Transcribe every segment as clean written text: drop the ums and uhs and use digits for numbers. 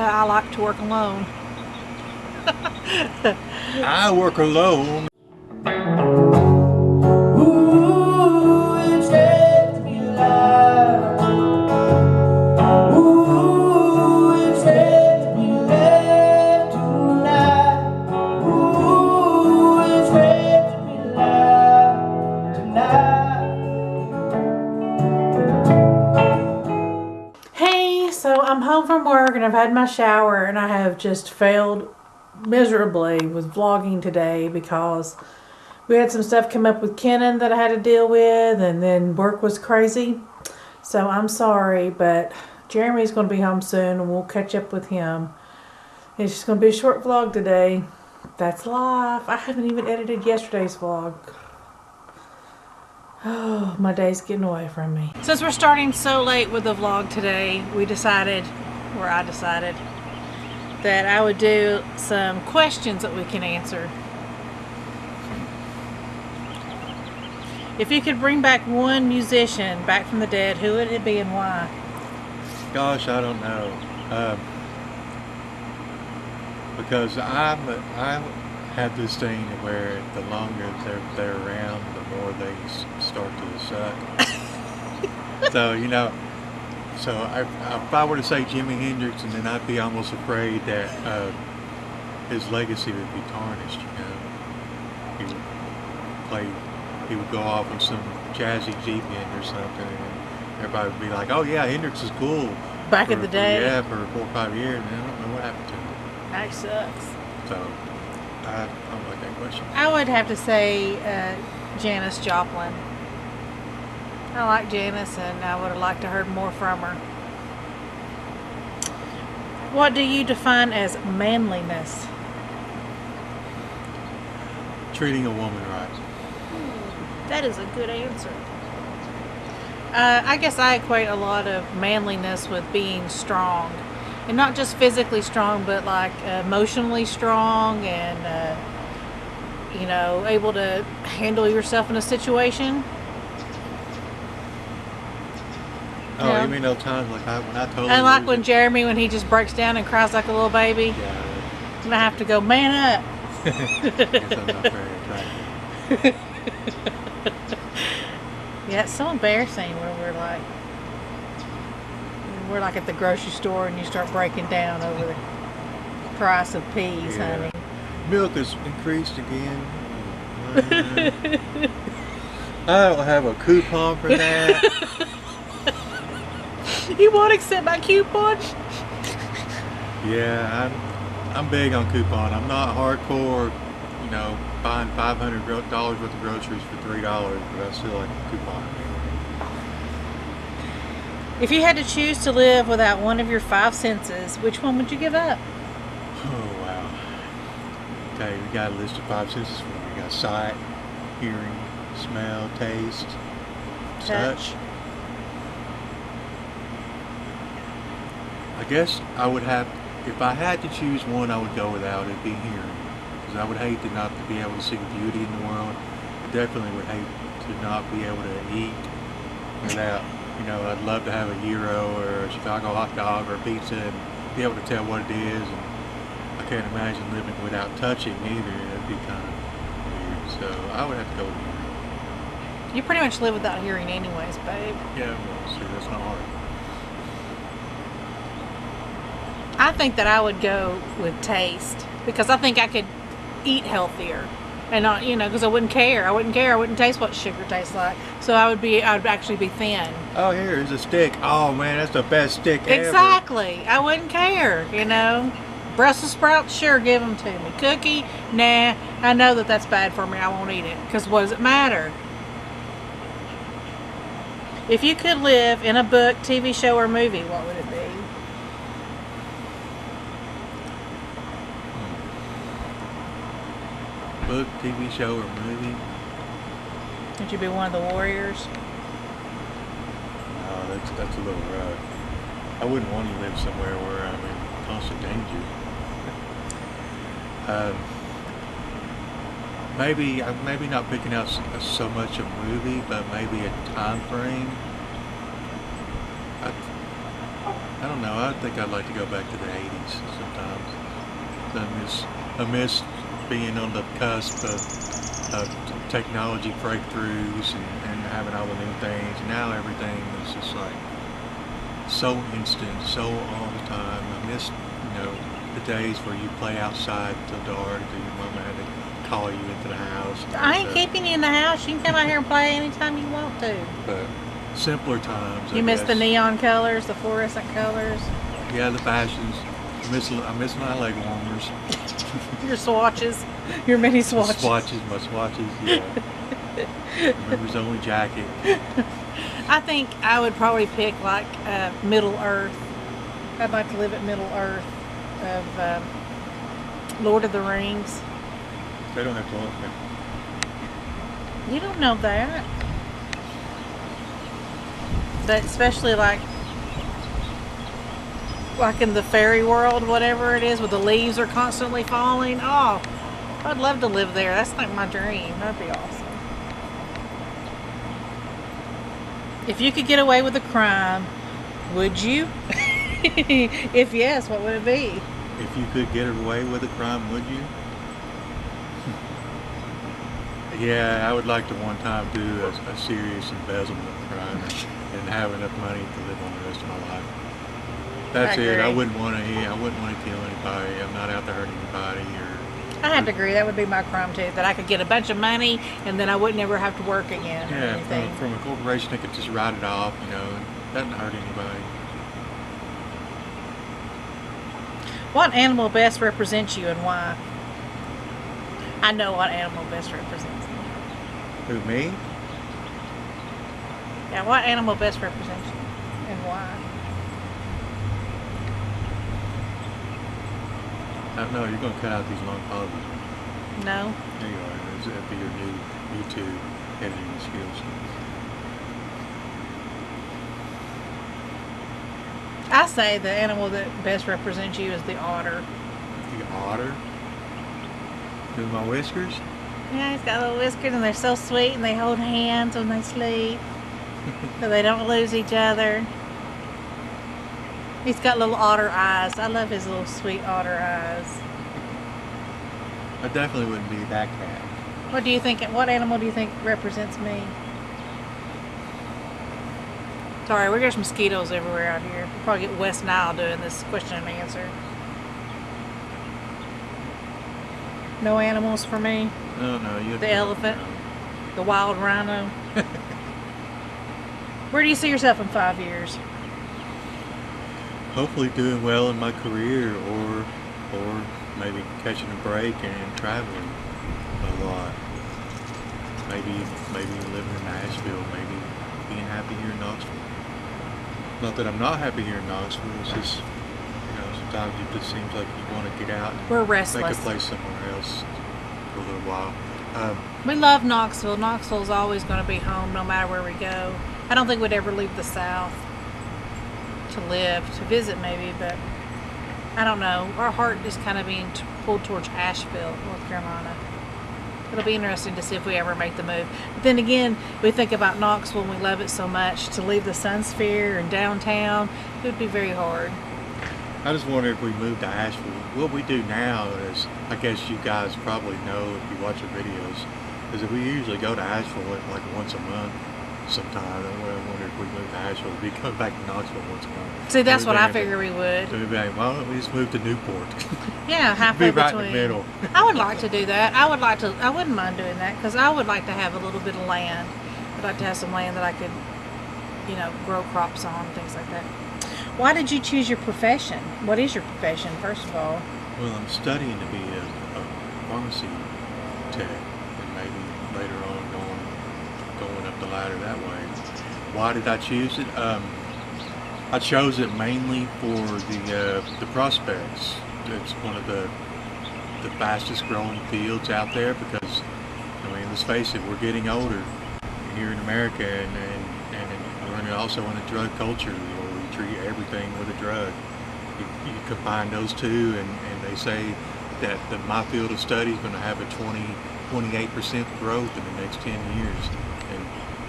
I like to work alone. I work alone. Ooh, it takes me alive. Ooh, it takes me left tonight. Ooh, it takes me alive tonight. Hey, so I'm home from work and I've had my shower and I have just failed miserably with vlogging today because we had some stuff come up with Kenan that I had to deal with, and then work was crazy. So I'm sorry, but Jeremy's going to be home soon and we'll catch up with him. It's just going to be a short vlog today. That's life. I haven't even edited yesterday's vlog. Oh, my day's getting away from me. Since we're starting so late with the vlog today, I decided that I would do some questions that we can answer. If you could bring back one musician back from the dead, who would it be and why? Gosh, I don't know. Because I have this thing where the longer they're around, the more they start to suck. So, you know, so if I were to say Jimi Hendrix, and then I'd be almost afraid that his legacy would be tarnished, you know. He would go off on some jazzy G band or something, and everybody would be like, oh yeah, Hendrix is cool. Back in the day? Yeah, for 4 or 5 years, and I don't know what happened to him. That sucks. So, I don't like that question. I would have to say Janis Joplin. I like Janis, and I would have liked to heard more from her. What do you define as manliness? Treating a woman right. That is a good answer. I guess I equate a lot of manliness with being strong. And not just physically strong, but like emotionally strong and, you know, able to handle yourself in a situation. Oh, Yeah. you mean those times like when I totally And like lose when it? Jeremy, when he just breaks down and cries like a little baby. Yeah. And I have to go, man up. I guess I'm not very attractive. Yeah, it's so embarrassing when we're like at the grocery store and you start breaking down over the price of peas, Yeah. honey. Milk has increased again. I don't have a coupon for that. You won't accept my coupon? Yeah, I'm big on coupon. I'm not hardcore, you know, buying $500 worth of groceries for $3, but I still like a coupon. If you had to choose to live without one of your 5 senses, which one would you give up? Oh wow. Okay, we got a list of 5 senses. We got sight, hearing, smell, taste, touch. I guess I would have, if I had to choose one, I would go without it, be hearing. Because I would hate to not to be able to see the beauty in the world. I definitely would hate to not be able to eat without, you know, I'd love to have a gyro or a Chicago hot dog or a pizza and be able to tell what it is. And I can't imagine living without touching either. That'd be kind of weird. So I would have to go with hearing. You pretty much live without hearing anyways, babe. Yeah, well, see, that's not hard. I think that I would go with taste because I think I could eat healthier and not, you know, because I wouldn't care. I wouldn't taste what sugar tastes like. So I'd actually be thin. Oh, here's a stick. Oh man, that's the best stick ever. Exactly. I wouldn't care, you know. Brussels sprouts, sure, give them to me. Cookie, nah. I know that that's bad for me. I won't eat it. Because what does it matter? If you could live in a book, TV show, or movie, what would it be? Book, TV show, or movie? Would you be one of the warriors? No, that's a little rough. I wouldn't want to live somewhere where I'm in constant danger. Maybe not picking out so much a movie, but maybe a time frame. I don't know. I think I'd like to go back to the 80s. I miss being on the cusp of technology breakthroughs and having all the new things. Now everything is just like so instant, so all the time. I miss, the days where you play outside till dark, till your mama had to call you into the house. I ain't keeping you in the house. You can come out here and play anytime you want to. But simpler times. You miss the neon colors, the fluorescent colors. Yeah, the fashions. I miss my leg warmers. Your swatches. Your mini swatches. My swatches, yeah. Members only jacket. I think I would probably pick like Middle Earth. I'd like to live at Middle Earth of Lord of the Rings. They don't have toilet paper. You don't know that. But especially like in the fairy world, whatever it is, where the leaves are constantly falling. Oh, I'd love to live there. That's like my dream. That'd be awesome. If you could get away with a crime, would you? If yes, what would it be? If you could get away with a crime, would you? Yeah, I would like to one time do a serious embezzlement crime and have enough money to live on the rest of my life. That's it. I wouldn't want to kill anybody. I'm not out to hurt anybody. I have to agree. That would be my crime too. That I could get a bunch of money and then I would never have to work again. Yeah, from a corporation, they could just write it off. It doesn't hurt anybody. What animal best represents you and why? I know what animal best represents me. Who, me? Yeah, what animal best represents you and why? No, you're going to cut out these long pauses. No. There you are. That'd be your new YouTube editing skills. I say the animal that best represents you is the otter. The otter? With my whiskers? Yeah, he's got little whiskers and they're so sweet and they hold hands when they sleep. So they don't lose each other. He's got little otter eyes. I love his little sweet otter eyes. I definitely wouldn't be that cat. What do you think? What animal do you think represents me? Sorry, we got mosquitoes everywhere out here. We'll probably get West Nile doing this question and answer. No animals for me? No, you have The elephant? The wild rhino? Where do you see yourself in 5 years? Hopefully doing well in my career or maybe catching a break and traveling a lot. Maybe living in Nashville, maybe being happy here in Knoxville. Not that I'm not happy here in Knoxville, it's just, sometimes it just seems like you want to get out and We're restless. make a place somewhere else for a little while. We love Knoxville. Knoxville's always going to be home no matter where we go. I don't think we'd ever leave the South to live, to visit maybe, but I don't know. Our heart is kind of being pulled towards Asheville, North Carolina. It'll be interesting to see if we ever make the move. But then again, we think about Knoxville and we love it so much. To leave the Sun Sphere and downtown, it would be very hard. I just wonder if we moved to Asheville. What we do now is, I guess you guys probably know if you watch our videos, is that we usually go to Asheville like once a month sometime. I wonder if we moved to Asheville, we'd come back to Knoxville once a month. See, that's what I figure we would. So we'd be like, why don't we just move to Newport? Yeah, halfway be right between. in the middle. I would like to do that. I wouldn't mind doing that because I would like to have a little bit of land. I'd like to have some land that I could, grow crops on, things like that. Why did you choose your profession? What is your profession, first of all? Well, I'm studying to be a pharmacy tech, and maybe later on going up the ladder that way. Why did I choose it? I chose it mainly for the prospects. It's one of the fastest growing fields out there because, let's face it, we're getting older here in America, and we're also in a drug culture where we treat everything with a drug. You combine those two, and they say that my field of study is going to have a 28% growth in the next 10 years. And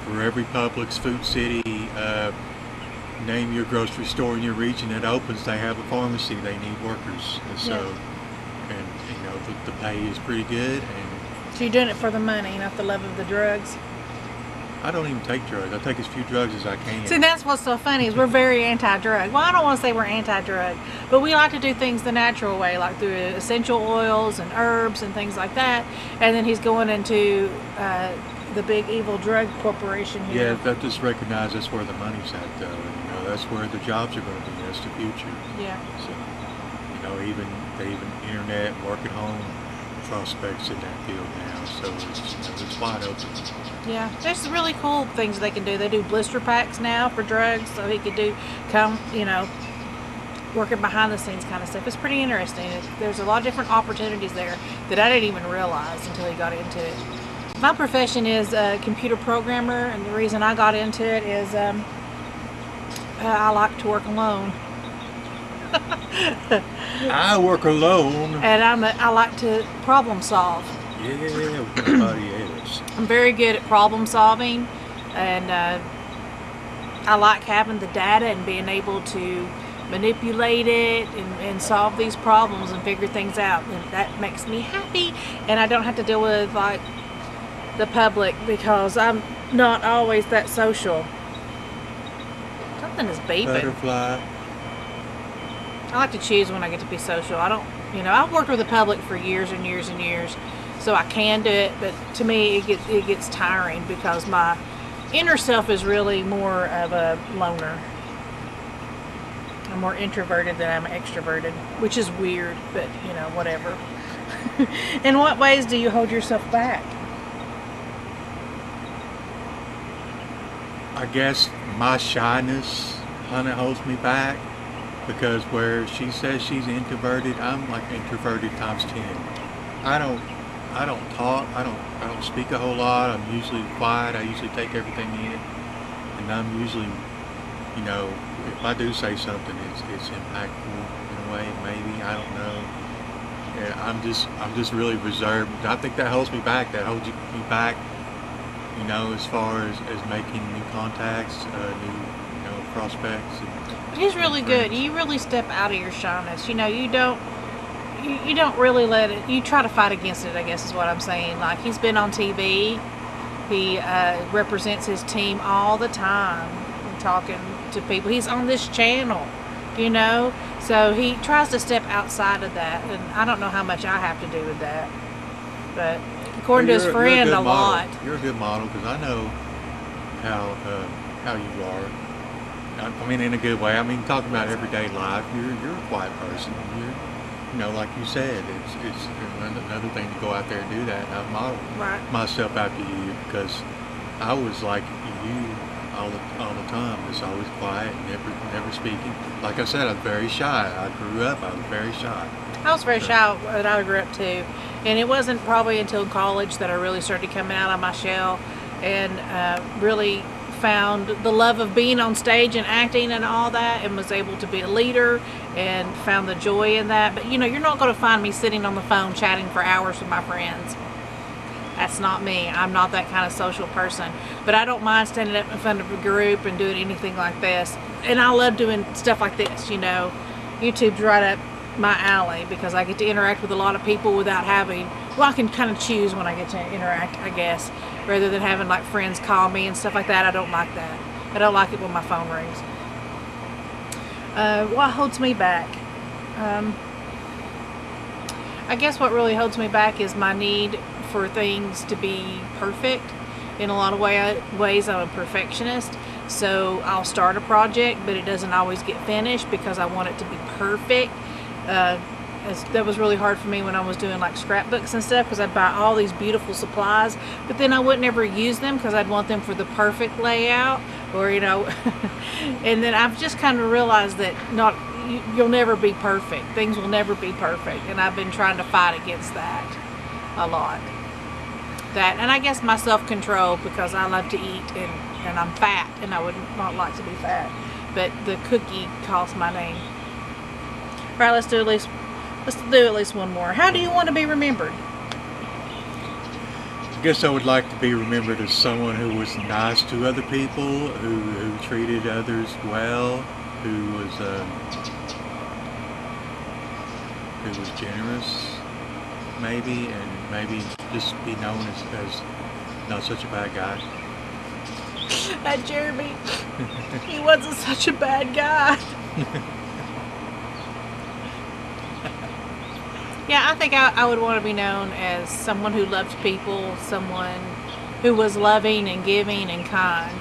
for every Publix, Food City, name your grocery store in your region that opens, they have a pharmacy. They need workers. And so and you know the pay is pretty good, and So you're doing it for the money, not the love of the drugs. I don't even take drugs. I take as few drugs as I can. See, that's what's so funny is we're very anti-drug. Well, I don't want to say we're anti-drug, but we like to do things the natural way, like through essential oils and herbs and things like that. And then he's going into the big evil drug corporation here. Yeah, that just recognize that's where the money's at, though. You know, that's where the jobs are going to be. That's the future. Yeah. So, you know, even internet, work at home prospects in that field now. So it's wide open. Yeah, there's really cool things they can do. They do blister packs now for drugs, so he could working behind the scenes kind of stuff. It's pretty interesting. There's a lot of different opportunities there that I didn't even realize until he got into it. My profession is a computer programmer, and the reason I got into it is I like to work alone. I work alone. And I like to problem solve. Yeah, with nobody else. I'm very good at problem solving, and I like having the data and being able to manipulate it and solve these problems and figure things out, and that makes me happy. And I don't have to deal with like the public because I'm not always that social. Something is beeping. Butterfly. I like to choose when I get to be social. I don't, I've worked with the public for years and years and years, so I can do it, but to me it gets tiring because my inner self is really more of a loner. I'm more introverted than I'm extroverted, which is weird, but whatever. In what ways do you hold yourself back? I guess my shyness kind of holds me back, because where she says she's introverted, I'm like introverted times 10. I don't talk. I don't speak a whole lot. I'm usually quiet. I usually take everything in, and I'm usually, if I do say something, it's impactful in a way. Maybe, I don't know. And I'm just really reserved. I think that holds me back. That holds me back. As far as making new contacts, new prospects. He's really good. You really step out of your shyness. You don't really let it. You try to fight against it, I guess is what I'm saying. Like, he's been on TV. He represents his team all the time, talking to people. He's on this channel, so he tries to step outside of that, and I don't know how much I have to do with that, but according to his friend, a lot. You're a good model, because I know how you are. I mean, in a good way. I mean, talking about everyday life, you're a quiet person. You're, like you said, it's another thing to go out there and do that. And I've modeled myself after you, because I was like you all the time. Just always quiet, never speaking. Like I said, I'm very shy. I grew up, I was very shy. I was very shy when I grew up too, and it wasn't probably until college that I really started coming out of my shell and really found the love of being on stage and acting and all that, and was able to be a leader and found the joy in that. But you're not going to find me sitting on the phone chatting for hours with my friends. That's not me. I'm not that kind of social person. But I don't mind standing up in front of a group and doing anything like this. And I love doing stuff like this. YouTube's right up my alley, because I get to interact with a lot of people without having, I can kind of choose when I get to interact, I guess, rather than having like friends call me and stuff like that. I don't like that. I don't like it when my phone rings. What holds me back? I guess what really holds me back is my need for things to be perfect. In a lot of ways, I'm a perfectionist. So I'll start a project, but it doesn't always get finished because I want it to be perfect. That was really hard for me when I was doing like scrapbooks and stuff, because I'd buy all these beautiful supplies, but then I wouldn't ever use them because I'd want them for the perfect layout, or and then I've just kind of realized that you'll never be perfect. Things will never be perfect, and I've been trying to fight against that a lot. That, and I guess my self-control, because I love to eat and I'm fat, and I would not like to be fat, but the cookie calls my name. All right, let's do at least one more. How do you want to be remembered? I guess I would like to be remembered as someone who was nice to other people, who treated others well, who was generous, maybe, and maybe just be known as not such a bad guy. Jeremy, he wasn't such a bad guy. Yeah, I think I would want to be known as someone who loved people, someone who was loving and giving and kind.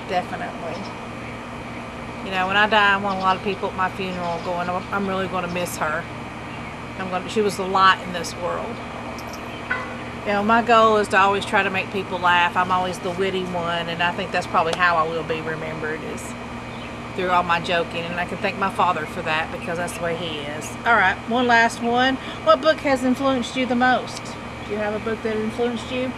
Definitely. You know, when I die, I want a lot of people at my funeral going, I'm really going to miss her. She was the light in this world. You know, my goal is to always try to make people laugh. I'm always the witty one, and I think that's probably how I will be remembered, is through all my joking. And I can thank my father for that, because that's the way he is. All right, one last one. What book has influenced you the most? Do you have a book that influenced you?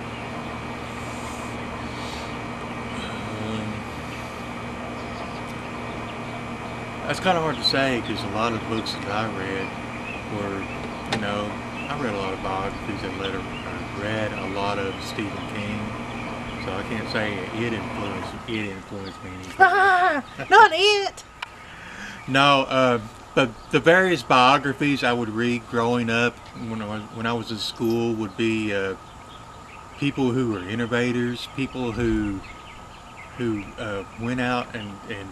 That's kind of hard to say, because a lot of books that I read were, you know, I read a lot of biographies and read a lot of Stephen King, so I can't say it influenced me. Not it. No, but the various biographies I would read growing up when I was in school would be people who were innovators, people who went out and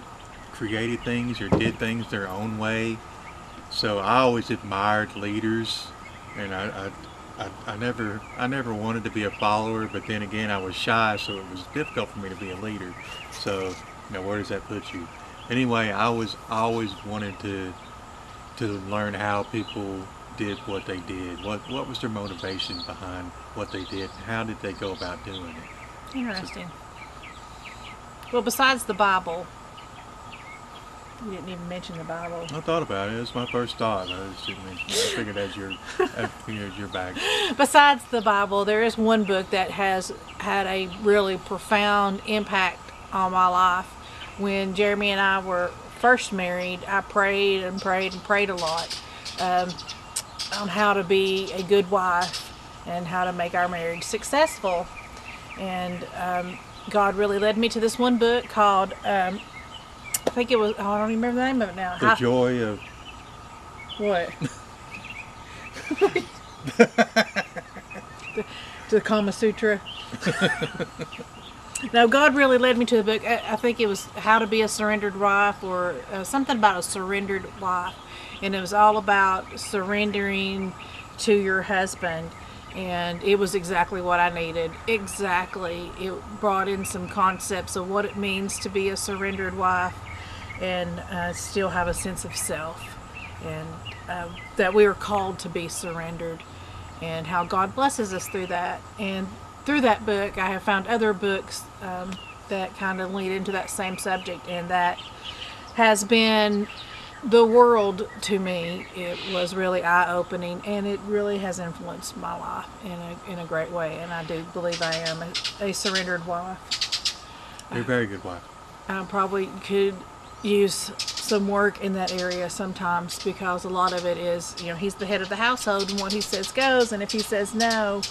created things or did things their own way. So I always admired leaders, and I never wanted to be a follower, but then again I was shy, so it was difficult for me to be a leader. So, you know, where does that put you? Anyway, I always wanted to learn how people did what they did. What was their motivation behind what they did? How did they go about doing it? Interesting. Well, besides the Bible, you didn't even mention the Bible. I thought about it. It was my first thought. I just didn't mention it. I figured as your bag. Besides the Bible, there is one book that has had a really profound impact on my life. When Jeremy and I were first married, I prayed and prayed and prayed a lot on how to be a good wife and how to make our marriage successful. And God really led me to this one book called, I think it was, I don't even remember the name of it now. The Joy of... What? the Kama Sutra. No, God really led me to the book. I think it was How to Be a Surrendered Wife, or something about a surrendered wife. And it was all about surrendering to your husband. And it was exactly what I needed. Exactly. It brought in some concepts of what it means to be a surrendered wife and still have a sense of self. And that we are called to be surrendered. And how God blesses us through that. And through that book, I have found other books that kind of lead into that same subject, and that has been the world to me. It was really eye-opening, and it really has influenced my life in a great way, and I do believe I am a surrendered wife. You're a very good wife. I probably could use some work in that area sometimes, because a lot of it is, you know, he's the head of the household, and what he says goes, and if he says no,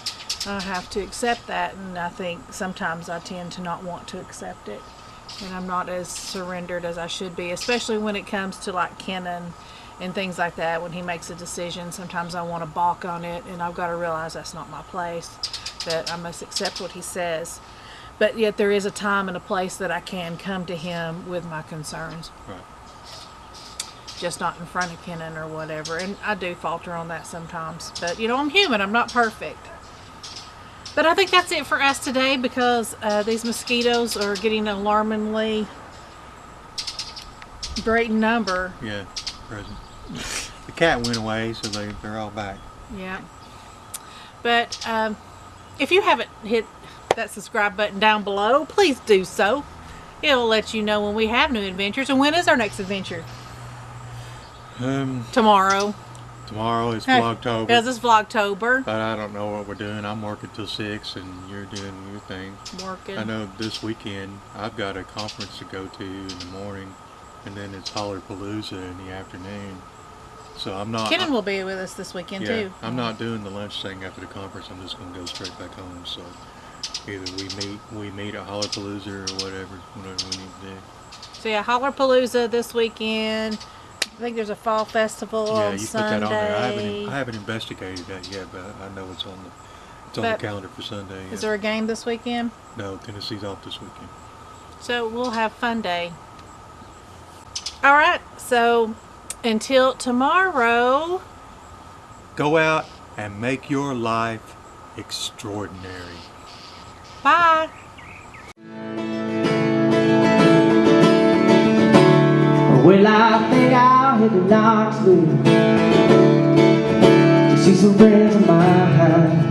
I have to accept that. And I think sometimes I tend to not want to accept it, and I'm not as surrendered as I should be, especially when it comes to like Kenan and things like that. When he makes a decision, sometimes I want to balk on it, and I've got to realize that's not my place, that I must accept what he says. But yet there is a time and a place that I can come to him with my concerns. Right. Just not in front of Kenan or whatever. And I do falter on that sometimes. But, you know, I'm human. I'm not perfect. But I think that's it for us today, because these mosquitoes are getting an alarmingly great number. Yeah, present. The cat went away, so they're all back. Yeah. But if you haven't hit that subscribe button down below, please do so. It'll let you know when we have new adventures. And when is our next adventure? Tomorrow. Tomorrow is Vlogtober. Because it's Vlogtober. But I don't know what we're doing. I'm working till 6 and you're doing your thing. Working. I know this weekend I've got a conference to go to in the morning, and then it's Hollerpalooza in the afternoon. So I'm not... Kenan will be with us this weekend too. I'm not doing the lunch thing after the conference. I'm just going to go straight back home. So either we meet at Hollerpalooza or whatever we need to do. So yeah, Hollerpalooza this weekend. think there's a fall festival Yeah, on you Sunday. put that on there. I haven't investigated that yet, but I know it's on the But calendar for Sunday. Is there a game this weekend? No, Tennessee's off this weekend. So we'll have fun day. All right. So until tomorrow. Go out and make your life extraordinary. Bye. Well, I think I'll head to Knoxville to see some friends of mine.